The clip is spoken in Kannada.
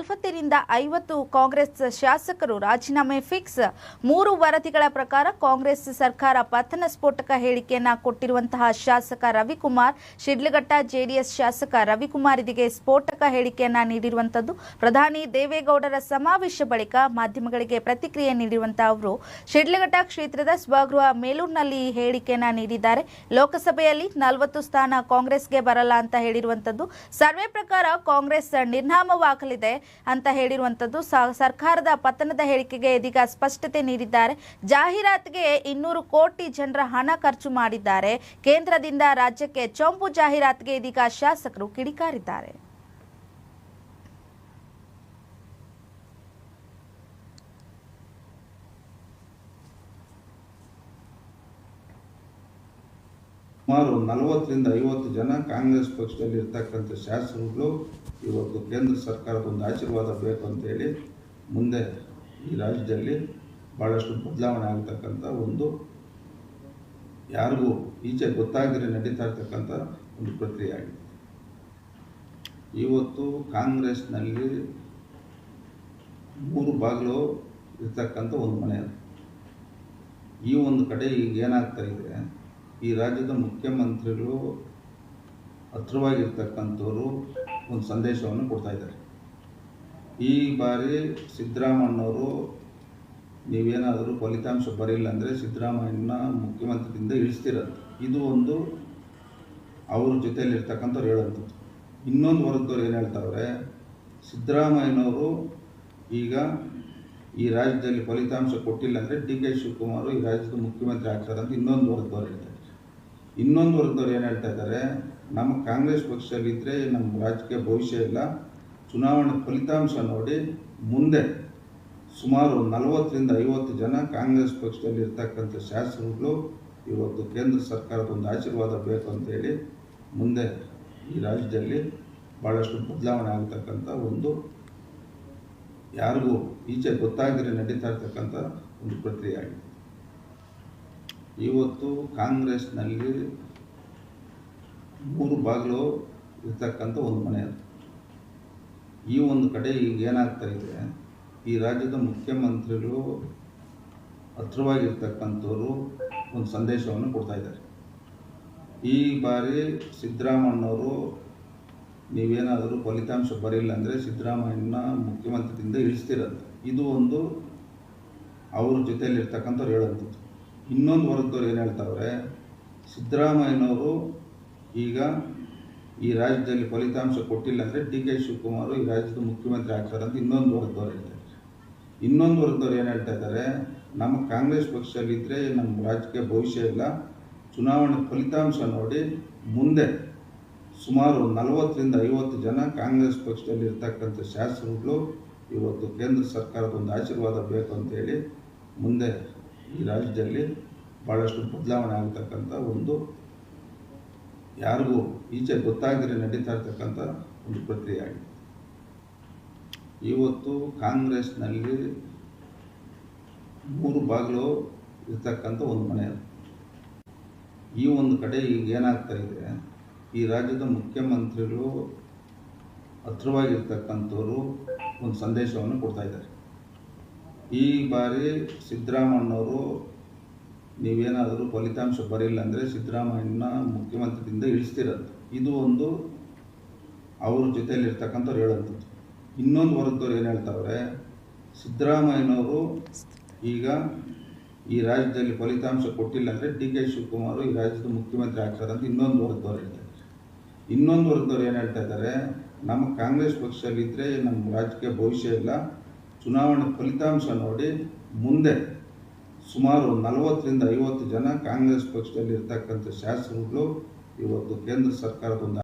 40ರಿಂದ 50 ಕಾಂಗ್ರೆಸ್ ಶಾಸಕರು ರಾಜೀನಾಮೆ ಫಿಕ್ಸ್. 3 ವರದಿಗಳ ಪ್ರಕಾರ ಕಾಂಗ್ರೆಸ್ ಸರ್ಕಾರ ಪತನ ಸ್ಫೋಟಕ ಹೇಳಿಕೆಯನ್ನ ಕೊಟ್ಟಿರುವಂತಹ ಶಾಸಕ ರವಿಕುಮಾರ್ ಶಿಡ್ಲಘಟ್ಟ, ಜೆಡಿಎಸ್ ಶಾಸಕ ರವಿಕುಮಾರ್ ಇದಕ್ಕೆ ಸ್ಫೋಟಕ ಹೇಳಿಕೆಯನ್ನ ನೀಡಿರುವಂತದ್ದು. ಪ್ರಧಾನಿ ದೇವೇಗೌಡರ ಸಮಾವೇಶ ಬಳಿಕ ಮಾಧ್ಯಮಗಳಿಗೆ ಪ್ರತಿಕ್ರಿಯೆ ನೀಡಿರುವಂತಹ ಅವರು ಶಿಡ್ಲಘಟ್ಟ ಕ್ಷೇತ್ರದ ಸ್ವಗೃಹ ಮೇಲೂರಿನಲ್ಲಿ ಹೇಳಿಕೆಯನ್ನ ನೀಡಿದ್ದಾರೆ. ಲೋಕಸಭೆಯಲ್ಲಿ 40 ಸ್ಥಾನ ಕಾಂಗ್ರೆಸ್ಗೆ ಬರಲ್ಲ ಅಂತ ಹೇಳಿರುವಂತದ್ದು. ಸರ್ವೆ ಪ್ರಕಾರ ಕಾಂಗ್ರೆಸ್ ನಿರ್ನಾಮವಾಗಲಿದೆ ಅಂತ ಹೇಳಿರುವಂತದ್ದು. ಸರ್ಕಾರದ ಪತನದ ಹೇಳಿಕೆಗೆ ಇದೀಗ ಸ್ಪಷ್ಟತೆ ನೀಡಿದ್ದಾರೆ. ಜಾಹೀರಾತಿಗೆ 200 ಕೋಟಿ ಜನರ ಹಣ ಖರ್ಚು ಮಾಡಿದ್ದಾರೆ. ಕೇಂದ್ರದಿಂದ ರಾಜ್ಯಕ್ಕೆ ಚೊಂಬು ಜಾಹೀರಾತಿಗೆ ಇದೀಗ ಶಾಸಕರು ಕಿಡಿಕಾರಿದ್ದಾರೆ. ಸುಮಾರು 40ರಿಂದ 50 ಜನ ಕಾಂಗ್ರೆಸ್ ಪಕ್ಷದಲ್ಲಿ ಇರ್ತಕ್ಕಂಥ ಶಾಸಕರು ಇವತ್ತು ಕೇಂದ್ರ ಸರ್ಕಾರದ ಒಂದು ಆಶೀರ್ವಾದ ಬೇಕು ಅಂತೇಳಿ ಮುಂದೆ ಈ ರಾಜ್ಯದಲ್ಲಿ ಭಾಳಷ್ಟು ಬದಲಾವಣೆ ಆಗ್ತಕ್ಕಂಥ ಒಂದು ಯಾರಿಗೂ ಈಚೆ ಗೊತ್ತಾಗದೆ ನಡೀತಾ ಇರ್ತಕ್ಕಂಥ ಒಂದು ಪ್ರಕ್ರಿಯೆ ಆಗಿದೆ. ಇವತ್ತು ಕಾಂಗ್ರೆಸ್ನಲ್ಲಿ 3 ಬಾಗಿಲು ಇರ್ತಕ್ಕಂಥ ಒಂದು ಮನೆ ಅದು. ಈ ಒಂದು ಕಡೆ ಈಗ ಏನಾಗ್ತಾ ಇದೆ, ಈ ರಾಜ್ಯದ ಮುಖ್ಯಮಂತ್ರಿಗಳು ಹತ್ತಿರವಾಗಿರ್ತಕ್ಕಂಥವರು ಒಂದು ಸಂದೇಶವನ್ನು ಕೊಡ್ತಾ ಇದ್ದಾರೆ. ಈ ಬಾರಿ ಸಿದ್ದರಾಮಯ್ಯನವರು ನೀವೇನಾದರೂ ಫಲಿತಾಂಶ ಬರಿಲ್ಲ ಅಂದರೆ ಸಿದ್ದರಾಮಯ್ಯನ ಮುಖ್ಯಮಂತ್ರಿಯಿಂದ ಇಳಿಸ್ತಿರೋದು. ಇದು ಒಂದು ಅವ್ರ ಜೊತೆಯಲ್ಲಿರ್ತಕ್ಕಂಥವ್ರು ಹೇಳೋಂಥದ್ದು. ಇನ್ನೊಂದು ವರ್ಗದವ್ರು ಏನು ಹೇಳ್ತಾವ್ರೆ, ಸಿದ್ದರಾಮಯ್ಯನವರು ಈಗ ಈ ರಾಜ್ಯದಲ್ಲಿ ಫಲಿತಾಂಶ ಕೊಟ್ಟಿಲ್ಲ ಅಂದರೆ DK ಶಿವಕುಮಾರ್ ಈ ರಾಜ್ಯದ ಮುಖ್ಯಮಂತ್ರಿ ಆಗ್ತಾರೆ ಅಂತ ಇನ್ನೊಂದು ವರ್ಗದವ್ರು ಹೇಳ್ತಾರೆ. ಇನ್ನೊಂದು ವರ್ಗದವ್ರು ಏನು ಹೇಳ್ತಾ ಇದ್ದಾರೆ, ನಮ್ಮ ಕಾಂಗ್ರೆಸ್ ಪಕ್ಷದಲ್ಲಿದ್ದರೆ ನಮ್ಮ ರಾಜಕೀಯ ಭವಿಷ್ಯ ಇಲ್ಲ, ಚುನಾವಣೆ ಫಲಿತಾಂಶ ನೋಡಿ ಮುಂದೆ ಸುಮಾರು 40ರಿಂದ 50 ಜನ ಕಾಂಗ್ರೆಸ್ ಪಕ್ಷದಲ್ಲಿ ಇರ್ತಕ್ಕಂಥ ಶಾಸಕರು ಇವತ್ತು ಕೇಂದ್ರ ಸರ್ಕಾರದ ಒಂದು ಆಶೀರ್ವಾದ ಬೇಕು ಅಂತೇಳಿ ಮುಂದೆ ಈ ರಾಜ್ಯದಲ್ಲಿ ಭಾಳಷ್ಟು ಬದಲಾವಣೆ ಆಗ್ತಕ್ಕಂಥ ಒಂದು ಯಾರಿಗೂ ಈಚೆ ಗೊತ್ತಾಗದೆ ನಡೀತಾ ಇರ್ತಕ್ಕಂಥ ಒಂದು ಪ್ರಕ್ರಿಯೆ ಆಗಿದೆ. ಇವತ್ತು ಕಾಂಗ್ರೆಸ್ನಲ್ಲಿ 3 ಬಾಗಿಲು ಇರ್ತಕ್ಕಂಥ ಒಂದು ಮನೆ ಅದು. ಈ ಒಂದು ಕಡೆ ಈಗ ಏನಾಗ್ತಾ ಇದೆ, ಈ ರಾಜ್ಯದ ಮುಖ್ಯಮಂತ್ರಿಗಳು ಹತ್ತಿರವಾಗಿರ್ತಕ್ಕಂಥವರು ಒಂದು ಸಂದೇಶವನ್ನು ಕೊಡ್ತಾ ಇದ್ದಾರೆ. ಈ ಬಾರಿ ಸಿದ್ದರಾಮಯ್ಯನವರು ನೀವೇನಾದರೂ ಫಲಿತಾಂಶ ಬರಿಲ್ಲ ಅಂದರೆ ಸಿದ್ದರಾಮಯ್ಯನ ಮುಖ್ಯಮಂತ್ರಿಯಿಂದ ಇಳಿಸ್ತಿರೋದು. ಇದು ಒಂದು ಅವ್ರ ಜೊತೆಯಲ್ಲಿರ್ತಕ್ಕಂಥವ್ರು ಹೇಳೋಂಥದ್ದು. ಇನ್ನೊಂದು ವರ್ಗದವ್ರು ಏನು ಹೇಳ್ತಾವ್ರೆ, ಸಿದ್ದರಾಮಯ್ಯನವರು ಈಗ ಈ ರಾಜ್ಯದಲ್ಲಿ ಫಲಿತಾಂಶ ಕೊಟ್ಟಿಲ್ಲ ಅಂದರೆ DK ಶಿವಕುಮಾರ್ ಈ ರಾಜ್ಯದ ಮುಖ್ಯಮಂತ್ರಿ ಆಗ್ತಾರೆ ಅಂತ ಇನ್ನೊಂದು ವರ್ಗದವ್ರು ಹೇಳ್ತಾರೆ. ಇನ್ನೊಂದು ವರ್ಗದವ್ರು ಏನು ಹೇಳ್ತಾ ಇದ್ದಾರೆ, ನಮ್ಮ ಕಾಂಗ್ರೆಸ್ ಪಕ್ಷದಲ್ಲಿದ್ದರೆ ನಮ್ಮ ರಾಜಕೀಯ ಭವಿಷ್ಯ ಇಲ್ಲ, ಚುನಾವಣೆ ಫಲಿತಾಂಶ ನೋಡಿ ಮುಂದೆ ಸುಮಾರು 40ರಿಂದ 50 ಜನ ಕಾಂಗ್ರೆಸ್ ಪಕ್ಷದಲ್ಲಿ ಇರ್ತಕ್ಕಂಥ ಶಾಸಕರು ಇವತ್ತು ಕೇಂದ್ರ ಸರ್ಕಾರದ ಒಂದು ಆಶೀರ್ವಾದ ಬೇಕು ಅಂತೇಳಿ ಮುಂದೆ ಈ ರಾಜ್ಯದಲ್ಲಿ ಭಾಳಷ್ಟು ಬದಲಾವಣೆ ಆಗ್ತಕ್ಕಂಥ ಒಂದು ಯಾರಿಗೂ ಈಚೆ ಗೊತ್ತಾಗದೆ ನಡೀತಾ ಇರ್ತಕ್ಕಂಥ ಒಂದು ಪ್ರಕ್ರಿಯೆ ಆಗಿದೆ. ಇವತ್ತು ಕಾಂಗ್ರೆಸ್ನಲ್ಲಿ 3 ಬಾಗಿಲು ಇರ್ತಕ್ಕಂಥ ಒಂದು ಮನೆ ಅದು. ಈ ಒಂದು ಕಡೆ ಈಗ ಏನಾಗ್ತಾ ಇದೆ, ಈ ರಾಜ್ಯದ ಮುಖ್ಯಮಂತ್ರಿಗಳು ಹತ್ತಿರವಾಗಿರ್ತಕ್ಕಂಥವರು ಒಂದು ಸಂದೇಶವನ್ನು ಕೊಡ್ತಾ ಇದ್ದಾರೆ. ಈ ಬಾರಿ ಸಿದ್ದರಾಮಯ್ಯನವರು ನೀವೇನಾದರೂ ಫಲಿತಾಂಶ ಬರಿಲ್ಲ ಅಂದರೆ ಸಿದ್ದರಾಮಯ್ಯನ ಮುಖ್ಯಮಂತ್ರಿಯಿಂದ ಇಳಿಸ್ತಿರೋದು. ಇದು ಒಂದು ಅವ್ರ ಜೊತೆಯಲ್ಲಿರ್ತಕ್ಕಂಥವ್ರು ಹೇಳೋಂಥದ್ದು. ಇನ್ನೊಂದು ವರ್ಗದವ್ರು ಏನು ಹೇಳ್ತಾವ್ರೆ, ಸಿದ್ದರಾಮಯ್ಯನವರು ಈಗ ಈ ರಾಜ್ಯದಲ್ಲಿ ಫಲಿತಾಂಶ ಕೊಟ್ಟಿಲ್ಲ ಅಂದರೆ DK ಶಿವಕುಮಾರ್ ಈ ರಾಜ್ಯದ ಮುಖ್ಯಮಂತ್ರಿ ಆಗ್ತಾರೆ ಅಂತ ಇನ್ನೊಂದು ವರ್ಗದವ್ರು ಹೇಳ್ತಾರೆ. ಇನ್ನೊಂದು ವರ್ಗದವ್ರು ಏನು ಹೇಳ್ತಾ ಇದ್ದಾರೆ, ನಮ್ಮ ಕಾಂಗ್ರೆಸ್ ಪಕ್ಷದಲ್ಲಿದ್ದರೆ ನಮ್ಮ ರಾಜಕೀಯ ಭವಿಷ್ಯ ಇಲ್ಲ, ಚುನಾವಣೆ ಫಲಿತಾಂಶ ನೋಡಿ ಮುಂದೆ ಸುಮಾರು 40ರಿಂದ 50 ಜನ ಕಾಂಗ್ರೆಸ್ ಪಕ್ಷದಲ್ಲಿ ಇರ್ತಕ್ಕಂಥ ಶಾಸಕರು ಇವತ್ತು ಕೇಂದ್ರ ಸರ್ಕಾರದ ಒಂದು